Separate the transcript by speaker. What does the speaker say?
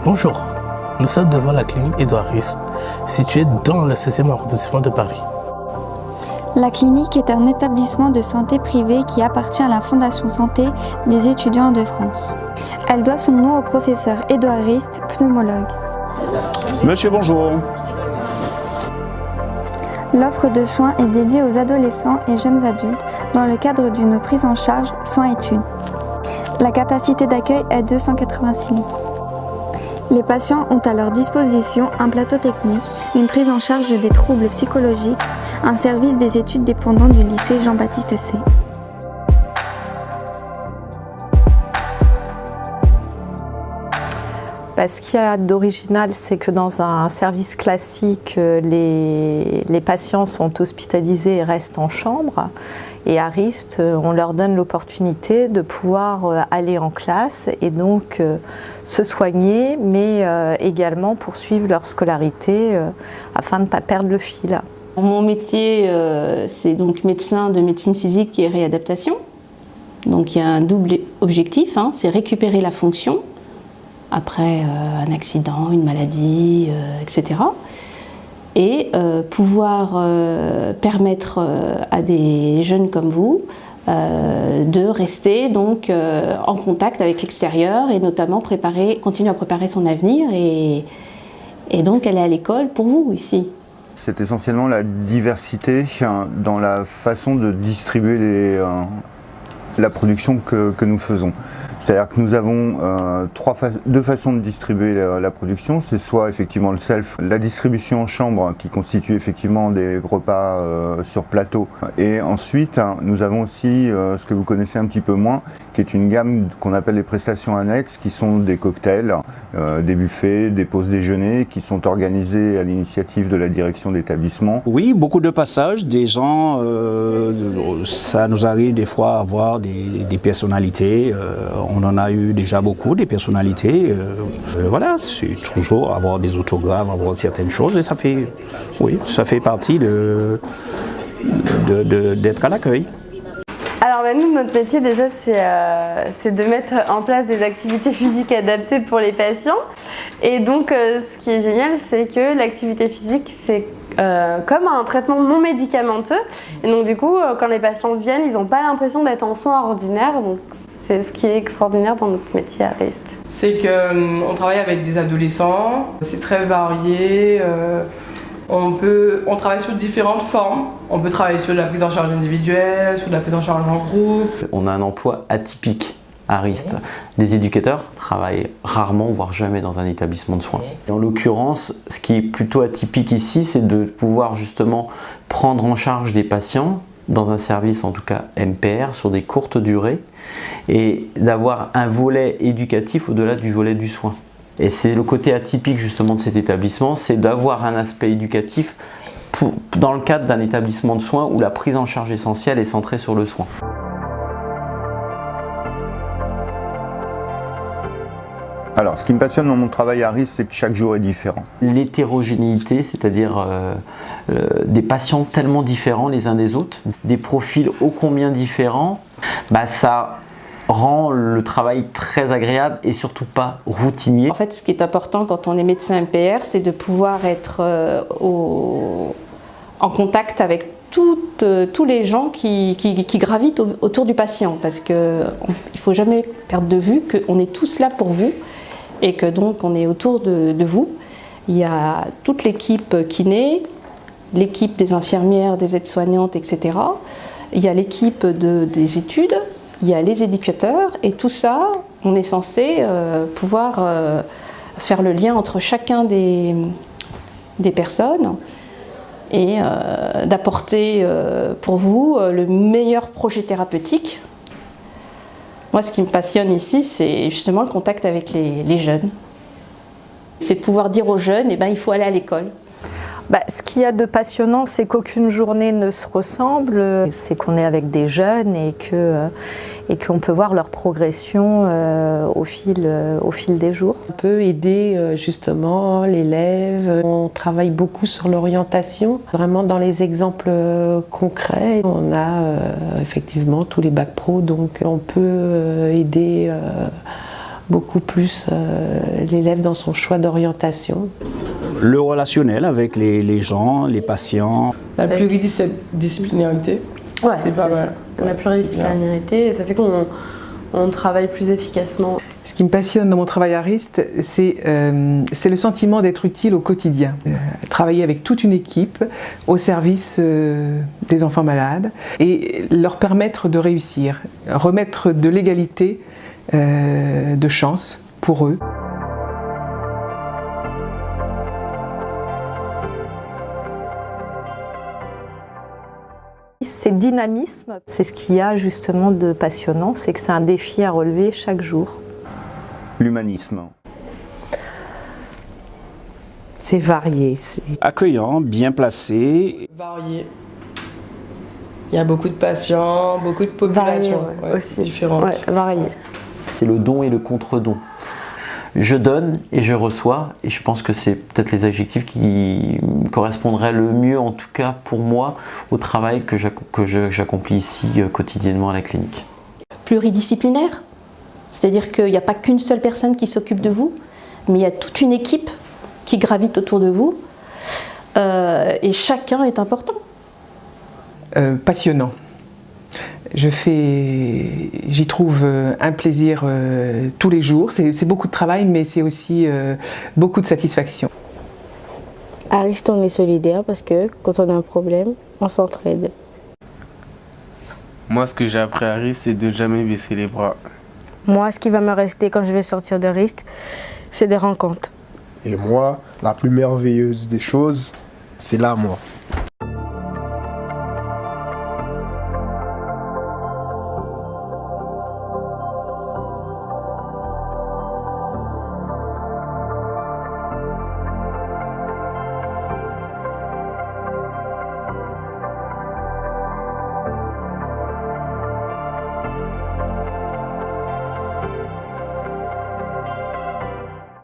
Speaker 1: Bonjour, nous sommes devant la clinique Édouard Rist, située dans le 16e arrondissement de Paris.
Speaker 2: La clinique est un établissement de santé privé qui appartient à la Fondation Santé des étudiants de France. Elle doit son nom au professeur Édouard Rist, pneumologue.
Speaker 3: Monsieur, bonjour.
Speaker 2: L'offre de soins est dédiée aux adolescents et jeunes adultes dans le cadre d'une prise en charge soins-études. La capacité d'accueil est 286 lits. Les patients ont à leur disposition un plateau technique, une prise en charge des troubles psychologiques, un service des études dépendant du lycée Jean-Baptiste C.
Speaker 4: Ce qu'il y a d'original, c'est que dans un service classique, les patients sont hospitalisés et restent en chambre. Et à Rist, on leur donne l'opportunité de pouvoir aller en classe et donc se soigner, mais également poursuivre leur scolarité afin de ne pas perdre le fil.
Speaker 5: Mon métier, c'est donc médecin de médecine physique et réadaptation. Donc il y a un double objectif, c'est récupérer la fonction après un accident, une maladie, etc. Et pouvoir permettre à des jeunes comme vous de rester donc en contact avec l'extérieur et notamment continuer à préparer son avenir et donc aller à l'école pour vous ici.
Speaker 6: C'est essentiellement la diversité dans la façon de distribuer la production que nous faisons. C'est-à-dire que nous avons deux façons de distribuer la production. C'est soit effectivement le self, la distribution en chambre qui constitue effectivement des repas sur plateau. Et ensuite, nous avons aussi ce que vous connaissez un petit peu moins, qui est une gamme qu'on appelle les prestations annexes, qui sont des cocktails, des buffets, des pauses déjeuner, qui sont organisés à l'initiative de la direction d'établissement.
Speaker 3: Oui, beaucoup de passages, des gens, ça nous arrive des fois à voir des personnalités. On en a eu déjà beaucoup, des personnalités. Voilà, c'est toujours avoir des autographes, avoir certaines choses. Et ça fait partie d'être à l'accueil.
Speaker 7: Alors nous, notre métier déjà, c'est de mettre en place des activités physiques adaptées pour les patients. Et donc, ce qui est génial, c'est que l'activité physique, c'est comme un traitement non médicamenteux. Et donc, du coup, quand les patients viennent, ils n'ont pas l'impression d'être en soins ordinaires. Donc, c'est ce qui est extraordinaire dans notre métier à Rist.
Speaker 8: C'est qu'on travaille avec des adolescents, c'est très varié. On travaille sur différentes formes. On peut travailler sur de la prise en charge individuelle, sur de la prise en charge en groupe.
Speaker 9: On a un emploi atypique à Rist. Des éducateurs travaillent rarement, voire jamais dans un établissement de soins. En l'occurrence, ce qui est plutôt atypique ici, c'est de pouvoir justement prendre en charge des patients dans un service, en tout cas MPR, sur des courtes durées et d'avoir un volet éducatif au-delà du volet du soin. Et c'est le côté atypique justement de cet établissement, c'est d'avoir un aspect éducatif dans le cadre d'un établissement de soins où la prise en charge essentielle est centrée sur le soin.
Speaker 6: Alors, ce qui me passionne dans mon travail à Rist, c'est que chaque jour est différent.
Speaker 9: L'hétérogénéité, c'est-à-dire des patients tellement différents les uns des autres, des profils ô combien différents, ça rend le travail très agréable et surtout pas routinier.
Speaker 5: En fait, ce qui est important quand on est médecin MPR, c'est de pouvoir être en contact avec tous les gens qui gravitent autour du patient, parce qu'il ne faut jamais perdre de vue qu'on est tous là pour vous et que donc on est autour de vous. Il y a toute l'équipe kiné, l'équipe des infirmières, des aides-soignantes, etc. Il y a l'équipe des études, il y a les éducateurs et tout ça, on est censé pouvoir faire le lien entre chacun des personnes et d'apporter pour vous le meilleur projet thérapeutique. Moi, ce qui me passionne ici, c'est justement le contact avec les jeunes. C'est de pouvoir dire aux jeunes, il faut aller à l'école.
Speaker 4: Ce qu'il y a de passionnant, c'est qu'aucune journée ne se ressemble. C'est qu'on est avec des jeunes et qu'on peut voir leur progression au fil des jours.
Speaker 10: On peut aider justement l'élève. On travaille beaucoup sur l'orientation, vraiment dans les exemples concrets. On a effectivement tous les bacs pro, donc on peut aider beaucoup plus l'élève dans son choix d'orientation.
Speaker 3: Le relationnel avec les gens, les patients.
Speaker 8: La pluridisciplinarité,
Speaker 7: Ouais,
Speaker 8: c'est pas mal.
Speaker 7: La pluridisciplinarité, ça fait qu'on travaille plus efficacement.
Speaker 11: Ce qui me passionne dans mon travail à RIST, c'est le sentiment d'être utile au quotidien. Travailler avec toute une équipe au service des enfants malades et leur permettre de réussir, remettre de l'égalité de chance pour eux.
Speaker 4: Ces dynamismes, c'est ce qu'il y a justement de passionnant, c'est que c'est un défi à relever chaque jour.
Speaker 6: L'humanisme.
Speaker 10: C'est varié.
Speaker 3: Accueillant, bien placé.
Speaker 8: Varié. Il y a beaucoup de patients, beaucoup de populations
Speaker 7: aussi.
Speaker 8: différentes.
Speaker 7: Ouais, varié.
Speaker 9: C'est le don et le contre-don. Je donne et je reçois, et je pense que c'est peut-être les adjectifs qui correspondraient le mieux, en tout cas pour moi, au travail que j'accomplis ici quotidiennement à la clinique.
Speaker 5: Pluridisciplinaire, c'est-à-dire qu'il n'y a pas qu'une seule personne qui s'occupe de vous, mais il y a toute une équipe qui gravite autour de vous, et chacun est important.
Speaker 11: Passionnant. J'y trouve un plaisir tous les jours. C'est beaucoup de travail, mais c'est aussi beaucoup de satisfaction.
Speaker 12: À RIST, on est solidaire parce que quand on a un problème, on s'entraide.
Speaker 13: Moi, ce que j'ai appris à RIST, c'est de jamais baisser les bras.
Speaker 12: Moi, ce qui va me rester quand je vais sortir de RIST, c'est des rencontres.
Speaker 14: Et moi, la plus merveilleuse des choses, c'est l'amour.